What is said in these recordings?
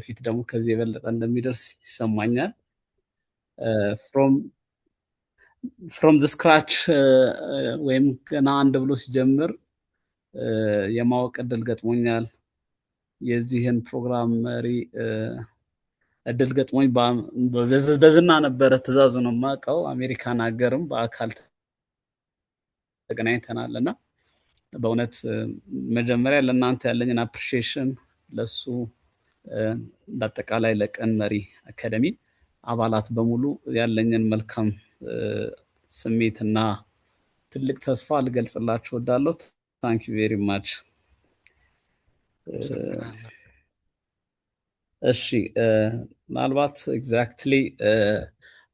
ወደፊት ደግሞ ከዚህ የበለጠ እንደሚደርስ ይሰማኛል። from the scratch ወይም ገና አንድ ብሎ ሲጀምር የማወቅ እድል ገጥሞኛል። የዚህን ፕሮግራም መሪ እድል ገጥሞኝ በዝና ነበረ ትእዛዙ ነው የማውቀው። አሜሪካን ሀገርም በአካል ተገናኝተናልና በእውነት መጀመሪያ ለእናንተ ያለኝን አፕሪሺዬሽን ለሱ በአጠቃላይ ለቀን መሪ አካዳሚ አባላት በሙሉ ያለኝን መልካም ስሜትና ትልቅ ተስፋ ልገልጽላችሁ እወዳለሁ። ታንክ ዩ ቬሪ ማች። እሺ ምናልባት ኤግዛክትሊ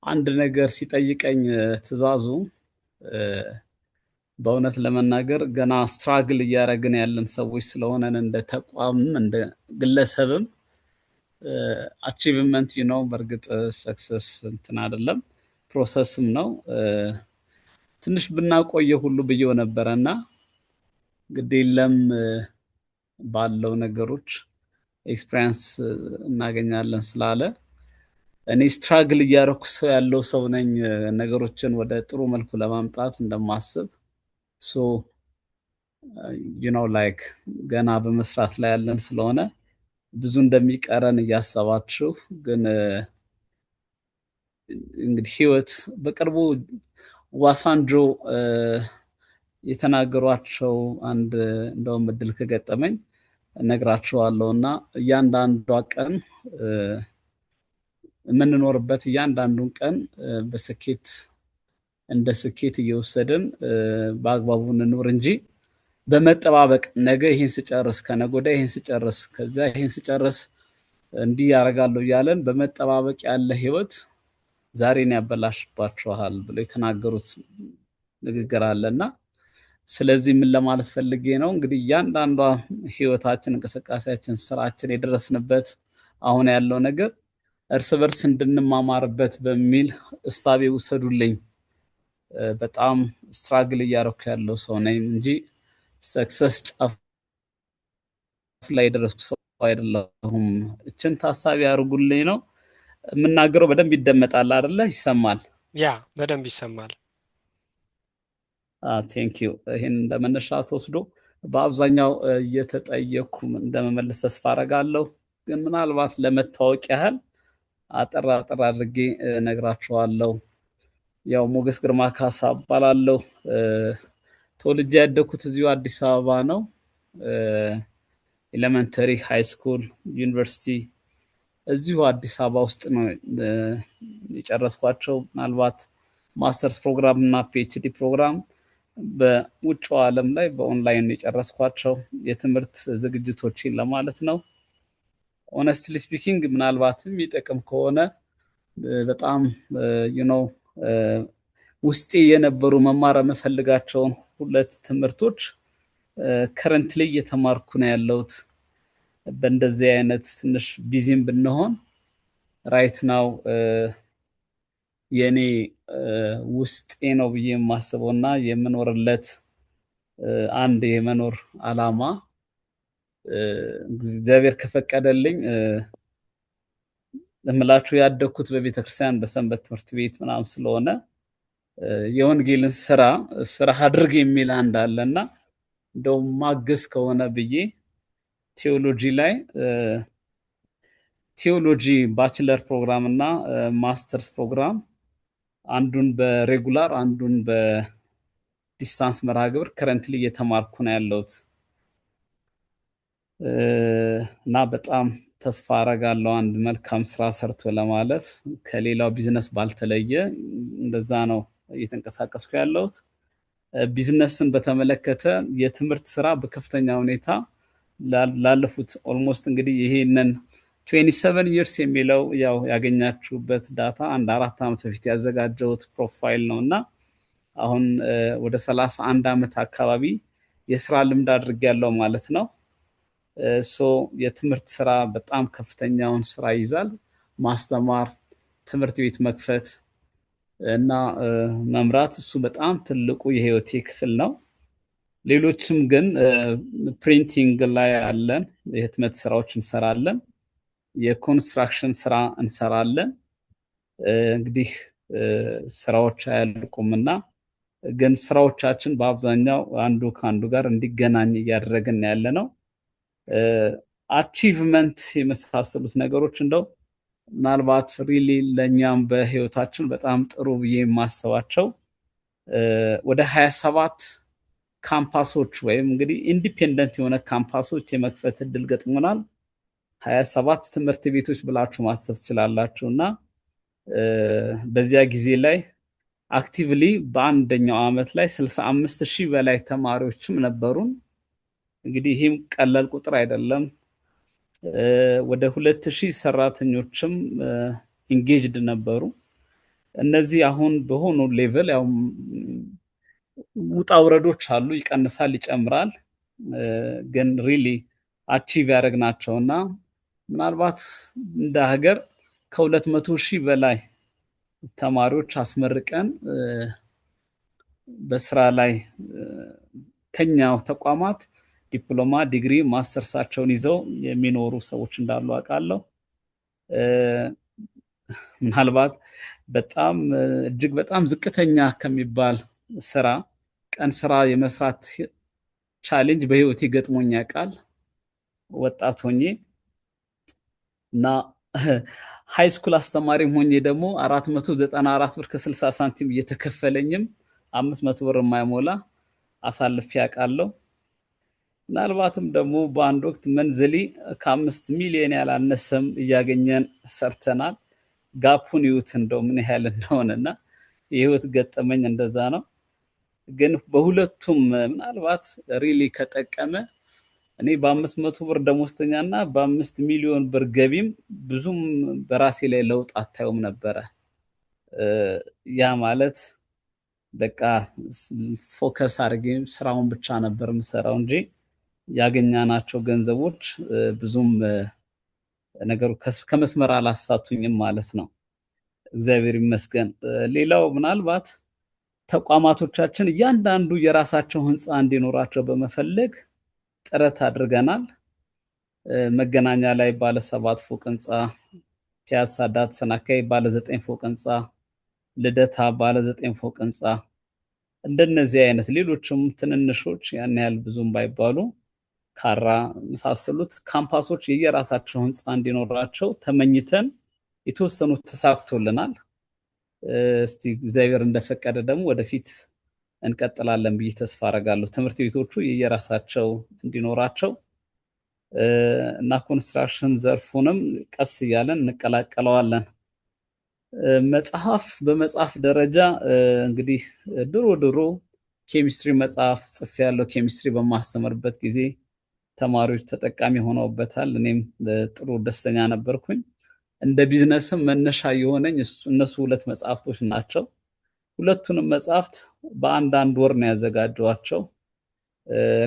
አንድ ነገር ሲጠይቀኝ ትእዛዙ በእውነት ለመናገር ገና ስትራግል እያደረግን ያለን ሰዎች ስለሆነን እንደ ተቋምም እንደ ግለሰብም አቺቭመንት በእርግጥ ሰክሰስ እንትን አይደለም ፕሮሰስም ነው። ትንሽ ብናቆየ ሁሉ ብየው ነበረና ግድ የለም ባለው ነገሮች ኤክስፒሪየንስ እናገኛለን ስላለ እኔ ስትራግል እያደረኩ ያለው ሰው ነኝ ነገሮችን ወደ ጥሩ መልኩ ለማምጣት እንደማስብ ሶ ላይክ ገና በመስራት ላይ ያለን ስለሆነ ብዙ እንደሚቀረን እያሰባችሁ ግን እንግዲህ ህይወት በቅርቡ ዋሳንጆ የተናገሯቸው አንድ እንደውም እድል ከገጠመኝ እነግራችኋለሁና እያንዳንዷ ቀን የምንኖርበት እያንዳንዱን ቀን በስኬት እንደ ስኬት እየወሰድን በአግባቡ እንኖር እንጂ በመጠባበቅ ነገ ይሄን ስጨርስ ከነገ ወዲያ ይሄን ስጨርስ ከዛ ይሄን ስጨርስ እንዲህ ያደርጋለሁ እያለን በመጠባበቅ ያለ ህይወት ዛሬን ያበላሽባችኋል ብሎ የተናገሩት ንግግር አለና ስለዚህ ምን ለማለት ፈልጌ ነው እንግዲህ እያንዳንዷ ህይወታችን እንቅስቃሴያችን ስራችን የደረስንበት አሁን ያለው ነገር እርስ በርስ እንድንማማርበት በሚል እሳቤ ውሰዱልኝ። በጣም ስትራግል እያደረኩ ያለው ሰው ነኝ እንጂ ሰክሰስ ጫፍ ላይ ደረስኩ ሰው አይደለሁም። እችን ታሳቢ አድርጉልኝ ነው የምናገረው። በደንብ ይደመጣል አይደለ? ይሰማል? ያ በደንብ ይሰማል። ቴንክ ዩ። ይሄን እንደመነሻ ተወስዶ በአብዛኛው እየተጠየኩ እንደመመለስ ተስፋ አደርጋለሁ። ግን ምናልባት ለመታወቅ ያህል አጠር አድርጌ ነግራችኋለሁ። ያው ሞገስ ግርማ ካሳ እባላለሁ። ተወልጄ ያደኩት እዚሁ አዲስ አበባ ነው። ኤሌመንተሪ፣ ሃይ ስኩል፣ ዩኒቨርሲቲ እዚሁ አዲስ አበባ ውስጥ ነው የጨረስኳቸው። ምናልባት ማስተርስ ፕሮግራም እና ፒኤችዲ ፕሮግራም በውጭው ዓለም ላይ በኦንላይን የጨረስኳቸው የትምህርት ዝግጅቶችን ለማለት ነው። ኦነስትሊ ስፒኪንግ ምናልባትም ይጠቅም ከሆነ በጣም ውስጤ የነበሩ መማር የምፈልጋቸውን ሁለት ትምህርቶች ከረንትሊ እየተማርኩ ነው ያለሁት። በእንደዚህ አይነት ትንሽ ቢዚም ብንሆን ራይት ናው የኔ ውስጤ ነው ብዬ የማስበውና የምኖርለት አንድ የመኖር አላማ እግዚአብሔር ከፈቀደልኝ ለምላችሁ ያደኩት በቤተክርስቲያን በሰንበት ትምህርት ቤት ምናምን ስለሆነ የወንጌልን ስራ አድርግ የሚል አንድ አለና እንደው ማገዝ ከሆነ ብዬ ቴዎሎጂ ላይ ቴዎሎጂ ባችለር ፕሮግራም እና ማስተርስ ፕሮግራም አንዱን በሬጉላር አንዱን በዲስታንስ መርሃ ግብር ከረንትሊ እየተማርኩ ነው ያለሁት እና በጣም ተስፋ አደርጋለሁ አንድ መልካም ስራ ሰርቶ ለማለፍ ከሌላው ቢዝነስ ባልተለየ እንደዛ ነው እየተንቀሳቀስኩ ያለሁት። ቢዝነስን በተመለከተ የትምህርት ስራ በከፍተኛ ሁኔታ ላለፉት ኦልሞስት እንግዲህ ይሄንን 27 years የሚለው ያው ያገኛችሁበት ዳታ አንድ 4 ዓመት በፊት ያዘጋጀሁት ፕሮፋይል ነውና አሁን ወደ 31 ዓመት አካባቢ የስራ ልምድ አድርጌያለሁ ማለት ነው። ሶ የትምህርት ስራ በጣም ከፍተኛውን ስራ ይዛል። ማስተማር፣ ትምህርት ቤት መክፈት እና መምራት እሱ በጣም ትልቁ የህይወቴ ክፍል ነው። ሌሎችም ግን ፕሪንቲንግ ላይ አለን፣ የህትመት ስራዎች እንሰራለን። የኮንስትራክሽን ስራ እንሰራለን። እንግዲህ ስራዎች አያልቁምና ግን ስራዎቻችን በአብዛኛው አንዱ ከአንዱ ጋር እንዲገናኝ እያደረግን ያለ ነው። አቺቭመንት የመሳሰሉት ነገሮች እንደው ምናልባት ሪሊ ለእኛም በህይወታችን በጣም ጥሩ ብዬ የማስባቸው ወደ 27 ካምፓሶች ወይም እንግዲህ ኢንዲፔንደንት የሆነ ካምፓሶች የመክፈት እድል ገጥሞናል። 27 ትምህርት ቤቶች ብላችሁ ማሰብ ትችላላችሁ። እና በዚያ ጊዜ ላይ አክቲቭሊ በአንደኛው ዓመት ላይ 65,000 በላይ ተማሪዎችም ነበሩን። እንግዲህ ይህም ቀላል ቁጥር አይደለም። ወደ 2,000 ሰራተኞችም ኢንጌጅድ ነበሩ። እነዚህ አሁን በሆኑ ሌቭል ያው ውጣ ውረዶች አሉ፣ ይቀንሳል፣ ይጨምራል። ግን ሪሊ አቺቭ ያደረግናቸውና ምናልባት እንደ ሀገር ከ200,000 በላይ ተማሪዎች አስመርቀን በስራ ላይ ከኛው ተቋማት ዲፕሎማ፣ ዲግሪ፣ ማስተርሳቸውን ይዘው የሚኖሩ ሰዎች እንዳሉ አውቃለሁ። ምናልባት በጣም እጅግ በጣም ዝቅተኛ ከሚባል ስራ ቀን ስራ የመስራት ቻሌንጅ በህይወቴ ገጥሞኝ ያውቃል ወጣት ሆኜ እና ሃይ ስኩል አስተማሪም ሆኜ ደግሞ 494 ብር ከ60 ሳንቲም እየተከፈለኝም 500 ብር የማይሞላ አሳልፌ ያውቃለሁ። ምናልባትም ደግሞ በአንድ ወቅት መንዝሊ ከ5 ሚሊዮን ያላነሰም እያገኘን ሰርተናል። ጋፑን ይዩት እንደው ምን ያህል እንደሆነና የህይወት ገጠመኝ እንደዛ ነው። ግን በሁለቱም ምናልባት ሪሊ ከጠቀመ እኔ በ500 ብር ደሞዝተኛና በ5 ሚሊዮን ብር ገቢም ብዙም በራሴ ላይ ለውጥ አታዩም ነበረ። ያ ማለት በቃ ፎከስ አድርጌ ስራውን ብቻ ነበር የምሰራው እንጂ ያገኛናቸው ገንዘቦች ብዙም ነገሩ ከመስመር አላሳቱኝም ማለት ነው። እግዚአብሔር ይመስገን። ሌላው ምናልባት ተቋማቶቻችን እያንዳንዱ የራሳቸው ህንፃ እንዲኖራቸው በመፈለግ ጥረት አድርገናል። መገናኛ ላይ ባለ 7 ፎቅ ህንፃ፣ ፒያሳ ዳትሰን አካባቢ ባለ 9 ፎቅ ህንፃ፣ ልደታ ባለ 9 ፎቅ ህንፃ፣ እንደነዚህ አይነት ሌሎችም ትንንሾች ያን ያህል ብዙም ባይባሉ ካራ መሳሰሉት ካምፓሶች የየራሳቸው ህንፃ እንዲኖራቸው ተመኝተን የተወሰኑት ተሳክቶልናል። እስቲ እግዚአብሔር እንደፈቀደ ደግሞ ወደፊት እንቀጥላለን ብዬ ተስፋ አደርጋለሁ። ትምህርት ቤቶቹ የየራሳቸው እንዲኖራቸው እና ኮንስትራክሽን ዘርፉንም ቀስ እያለን እንቀላቀለዋለን። መጽሐፍ በመጽሐፍ ደረጃ እንግዲህ ድሮ ኬሚስትሪ መጽሐፍ ጽፌያለሁ። ኬሚስትሪ በማስተምርበት ጊዜ ተማሪዎች ተጠቃሚ ሆነውበታል። እኔም ጥሩ ደስተኛ ነበርኩኝ። እንደ ቢዝነስም መነሻ የሆነኝ እነሱ 2 መጽሐፍቶች ናቸው። ሁለቱንም መጽሐፍት በአንድ ወር ነው ያዘጋጀኋቸው።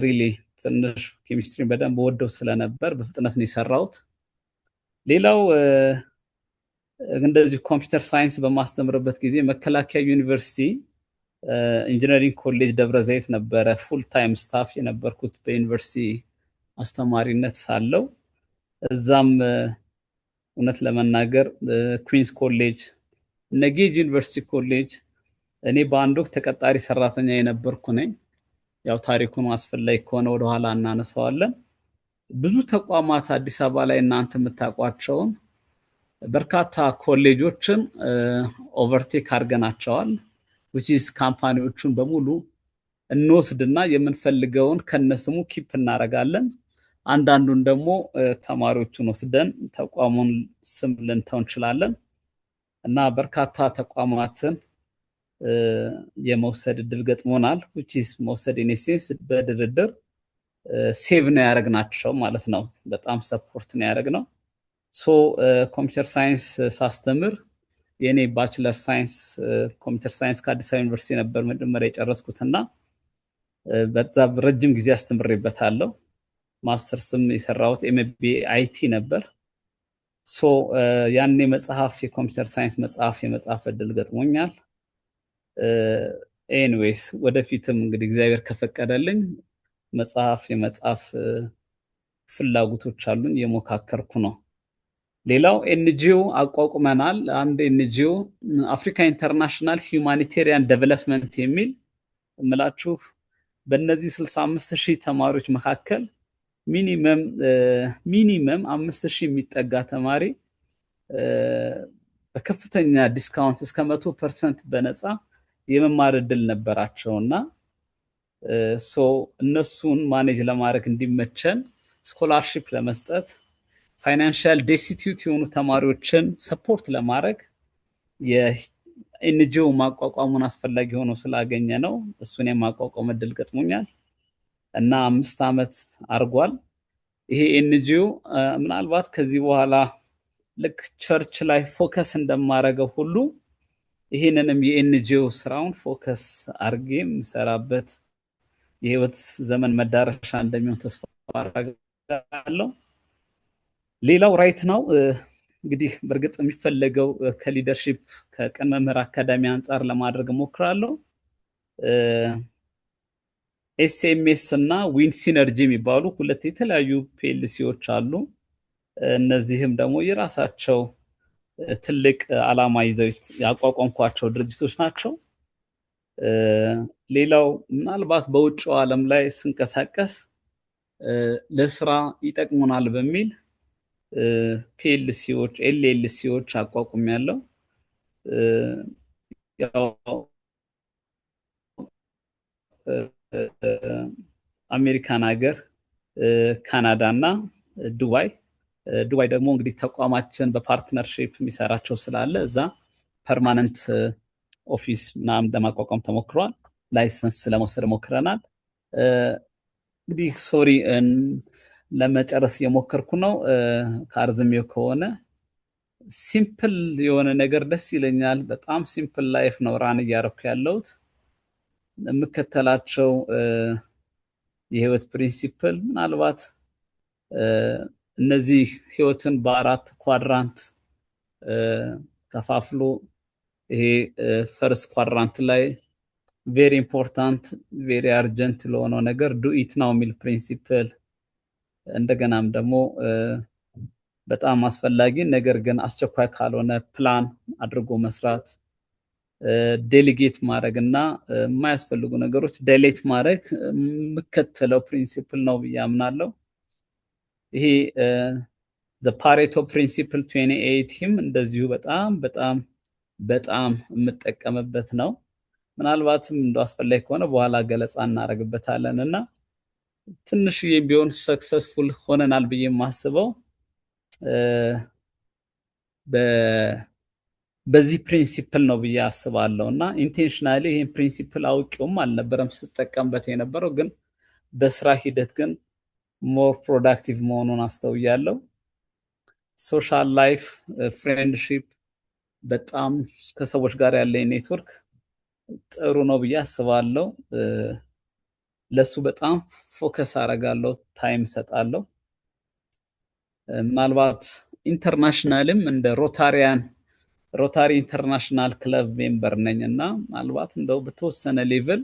ሪሊ ትንሽ ኬሚስትሪ በደንብ ወደው ስለነበር በፍጥነት ነው የሰራሁት። ሌላው እንደዚህ ኮምፒውተር ሳይንስ በማስተምርበት ጊዜ መከላከያ ዩኒቨርሲቲ ኢንጂነሪንግ ኮሌጅ ደብረ ዘይት ነበረ ፉል ታይም ስታፍ የነበርኩት በዩኒቨርሲቲ አስተማሪነት ሳለው። እዛም እውነት ለመናገር ኩዊንስ ኮሌጅ፣ ነጌጅ ዩኒቨርሲቲ ኮሌጅ እኔ በአንድ ወቅት ተቀጣሪ ሰራተኛ የነበርኩ ነኝ። ያው ታሪኩን አስፈላጊ ከሆነ ወደኋላ እናነሳዋለን። ብዙ ተቋማት አዲስ አበባ ላይ እናንተ የምታውቋቸውን በርካታ ኮሌጆችን ኦቨርቴክ አድርገናቸዋል። which is ካምፓኒዎቹን በሙሉ እንወስድና የምንፈልገውን ከነስሙ ኪፕ እናደርጋለን። አንዳንዱን ደግሞ ተማሪዎቹን ወስደን ተቋሙን ስም ልንተው እንችላለን እና በርካታ ተቋማትን የመውሰድ እድል ገጥሞናል። which is መውሰድ in essence በድርድር ሴቭ ነው ያደረግናቸው ማለት ነው። በጣም ሰፖርት ነው ያደረግነው። ሶ ኮምፒውተር ሳይንስ ሳስተምር የኔ ባችለር ሳይንስ ኮምፒውተር ሳይንስ ከአዲስ አበባ ዩኒቨርሲቲ ነበር መጀመሪያ የጨረስኩትና በዛ ረጅም ጊዜ አስተምሬበታለሁ። ማስተርስም የሰራሁት ኤምቢኤ አይቲ ነበር። ሶ ያኔ መጽሐፍ የኮምፒውተር ሳይንስ መጽሐፍ የመጽሐፍ እድል ገጥሞኛል። ኤኒዌይስ ወደፊትም እንግዲህ እግዚአብሔር ከፈቀደልኝ የመጽሐፍ ፍላጎቶች አሉኝ፣ የሞካከርኩ ነው። ሌላው ኤንጂኦ አቋቁመናል። አንድ ኤንጂኦ አፍሪካ ኢንተርናሽናል ሂውማኒቴሪያን ዴቨሎፕመንት የሚል እምላችሁ በእነዚህ 65,000 ተማሪዎች መካከል ሚኒመም 5,000 የሚጠጋ ተማሪ በከፍተኛ ዲስካውንት እስከ 100% በነፃ የመማር እድል ነበራቸው እና እነሱን ማኔጅ ለማድረግ እንዲመቸን ስኮላርሺፕ ለመስጠት ፋይናንሻል ዴስቲትዩት የሆኑ ተማሪዎችን ሰፖርት ለማድረግ የኤንጂኦ ማቋቋሙን አስፈላጊ ሆኖ ስላገኘ ነው እሱን የማቋቋም እድል ገጥሞኛል እና 5 ዓመት አርጓል። ይሄ ኤንጂኦ ምናልባት ከዚህ በኋላ ልክ ቸርች ላይ ፎከስ እንደማረገው ሁሉ ይሄንንም የኤንጂኦ ስራውን ፎከስ አርጌ የምሰራበት የህይወት ዘመን መዳረሻ እንደሚሆን ተስፋ አደርጋለሁ። ሌላው ራይት ነው እንግዲህ በእርግጥ የሚፈለገው ከሊደርሺፕ ከቅን መምህር አካዳሚ አንጻር ለማድረግ እሞክራለሁ። ኤስኤምኤስ እና ዊን ሲነርጂ የሚባሉ ሁለት የተለያዩ ፒኤልሲዎች አሉ። እነዚህም ደግሞ የራሳቸው ትልቅ ዓላማ ይዘው ያቋቋምኳቸው ድርጅቶች ናቸው። ሌላው ምናልባት በውጭው ዓለም ላይ ስንቀሳቀስ ለስራ ይጠቅሙናል በሚል ፒኤልሲዎች ኤልኤልሲዎች አቋቁሜያለሁ። ያው አሜሪካን ሀገር፣ ካናዳ እና ዱባይ ደግሞ እንግዲህ ተቋማችን በፓርትነርሺፕ የሚሰራቸው ስላለ እዛ ፐርማነንት ኦፊስ ምናምን ለማቋቋም ተሞክሯል። ላይሰንስ ለመውሰድ ሞክረናል። እንግዲህ ሶሪ ለመጨረስ እየሞከርኩ ነው። ከአርዝሜው ከሆነ ሲምፕል የሆነ ነገር ደስ ይለኛል። በጣም ሲምፕል ላይፍ ነው ራን እያረኩ ያለሁት። የምከተላቸው የህይወት ፕሪንሲፕል ምናልባት እነዚህ ህይወትን በአራት ኳድራንት ከፋፍሎ ይሄ ፈርስት ኳድራንት ላይ ቬሪ ኢምፖርታንት ቬሪ አርጀንት ለሆነው ነገር ዱ ኢት ናው የሚል ፕሪንሲፕል፣ እንደገናም ደግሞ በጣም አስፈላጊ ነገር ግን አስቸኳይ ካልሆነ ፕላን አድርጎ መስራት፣ ዴሊጌት ማድረግ እና የማያስፈልጉ ነገሮች ዴሌት ማድረግ የምከተለው ፕሪንሲፕል ነው ብዬ አምናለሁ። ይሄ ዘ ፓሬቶ ፕሪንሲፕል 2080ም እንደዚሁ በጣም የምጠቀምበት ነው። ምናልባትም እንደ አስፈላጊ ከሆነ በኋላ ገለጻ እናደርግበታለን እና ትንሽዬ ቢሆን ሰክሰስፉል ሆነናል ብዬ የማስበው በዚህ ፕሪንሲፕል ነው ብዬ አስባለሁ እና ኢንቴንሽናሊ ይህን ፕሪንሲፕል አውቄውም አልነበረም ስጠቀምበት የነበረው፣ ግን በስራ ሂደት ግን ሞር ፕሮዳክቲቭ መሆኑን አስተውያለሁ። ሶሻል ላይፍ ፍሬንድሺፕ፣ በጣም ከሰዎች ጋር ያለኝ ኔትወርክ ጥሩ ነው ብዬ አስባለሁ። ለሱ በጣም ፎከስ አደርጋለሁ፣ ታይም እሰጣለሁ። ምናልባት ኢንተርናሽናልም እንደ ሮታሪ ኢንተርናሽናል ክለብ ሜምበር ነኝ እና ምናልባት እንደው በተወሰነ ሌቭል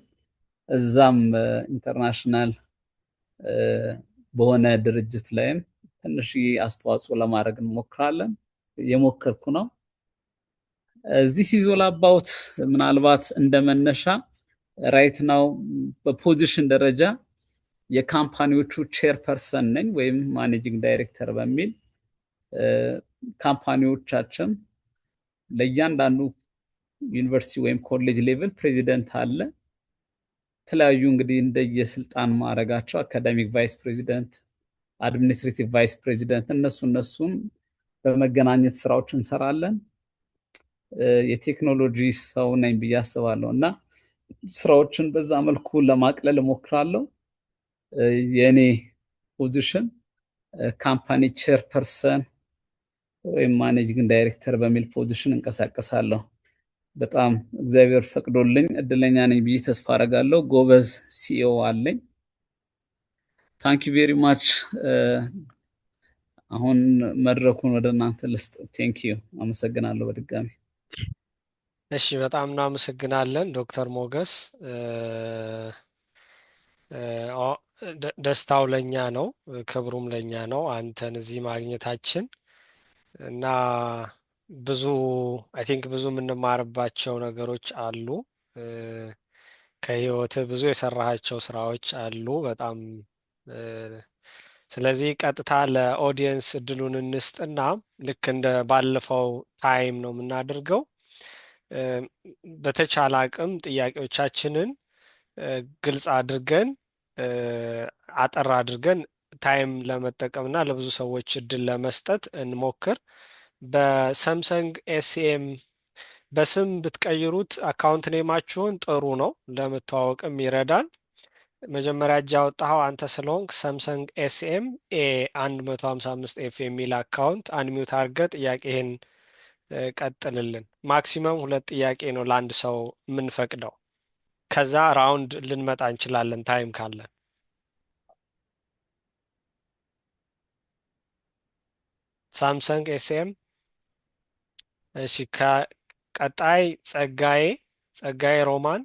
እዛም ኢንተርናሽናል በሆነ ድርጅት ላይም ትንሽ አስተዋጽኦ ለማድረግ እንሞክራለን፣ የሞከርኩ ነው። ዚስ ኢዝ ኦል አባውት ምናልባት እንደመነሻ ራይት ናው በፖዚሽን ደረጃ የካምፓኒዎቹ ቼርፐርሰን ነኝ ወይም ማኔጂንግ ዳይሬክተር በሚል ካምፓኒዎቻችን ለእያንዳንዱ ዩኒቨርሲቲ ወይም ኮሌጅ ሌቭል ፕሬዚደንት አለ። የተለያዩ እንግዲህ እንደየስልጣን ማዕረጋቸው አካዳሚክ ቫይስ ፕሬዚደንት፣ አድሚኒስትሬቲቭ ቫይስ ፕሬዚደንት እነሱን በመገናኘት ስራዎች እንሰራለን። የቴክኖሎጂ ሰው ነኝ ብዬ አስባለሁ እና ስራዎችን በዛ መልኩ ለማቅለል እሞክራለሁ። የእኔ ፖዚሽን ካምፓኒ ቼርፐርሰን ወይም ማኔጂንግ ዳይሬክተር በሚል ፖዚሽን እንቀሳቀሳለሁ። በጣም እግዚአብሔር ፈቅዶልኝ እድለኛ ነኝ ብዬ ተስፋ አደርጋለሁ። ጎበዝ ሲኢኦ አለኝ። ታንክ ዩ ቬሪ ማች። አሁን መድረኩን ወደ እናንተ ልስጥ። ቴንክ ዩ፣ አመሰግናለሁ በድጋሚ። እሺ፣ በጣም እናመሰግናለን ዶክተር ሞገስ። ደስታው ለኛ ነው፣ ክብሩም ለኛ ነው አንተን እዚህ ማግኘታችን። እና ብዙ አይ ቲንክ ብዙ የምንማርባቸው ነገሮች አሉ። እ፣ ከህይወትህ ብዙ የሰራሃቸው ስራዎች አሉ በጣም እ፣ ስለዚህ ቀጥታ ለኦዲየንስ እድሉን እንስጥና ልክ እንደ ባለፈው ታይም ነው የምናደርገው። እ፣ በተቻለ አቅም ጥያቄዎቻችንን ግልጽ አድርገን እ፣ አጠር አድርገን ታይም ለመጠቀም እና ለብዙ ሰዎች እድል ለመስጠት እንሞክር። በሳምሰንግ ኤስኤም በስም ብትቀይሩት አካውንት ኔማችሁን ጥሩ ነው፣ ለመተዋወቅም ይረዳል። መጀመሪያ እጅ ያወጣኸው አንተ ስለሆንክ ሳምሰንግ ኤስኤም ኤ 155 ኤፍ የሚል አካውንት አንሚውት አድርገህ ጥያቄህን ቀጥልልን። ማክሲመም 2 ጥያቄ ነው ለአንድ ሰው የምንፈቅደው። ከዛ ራውንድ ልንመጣ እንችላለን ታይም ካለን። ሳምሰንግ ኤስኤም። እሺ፣ ከቀጣይ ጸጋዬ ሮማን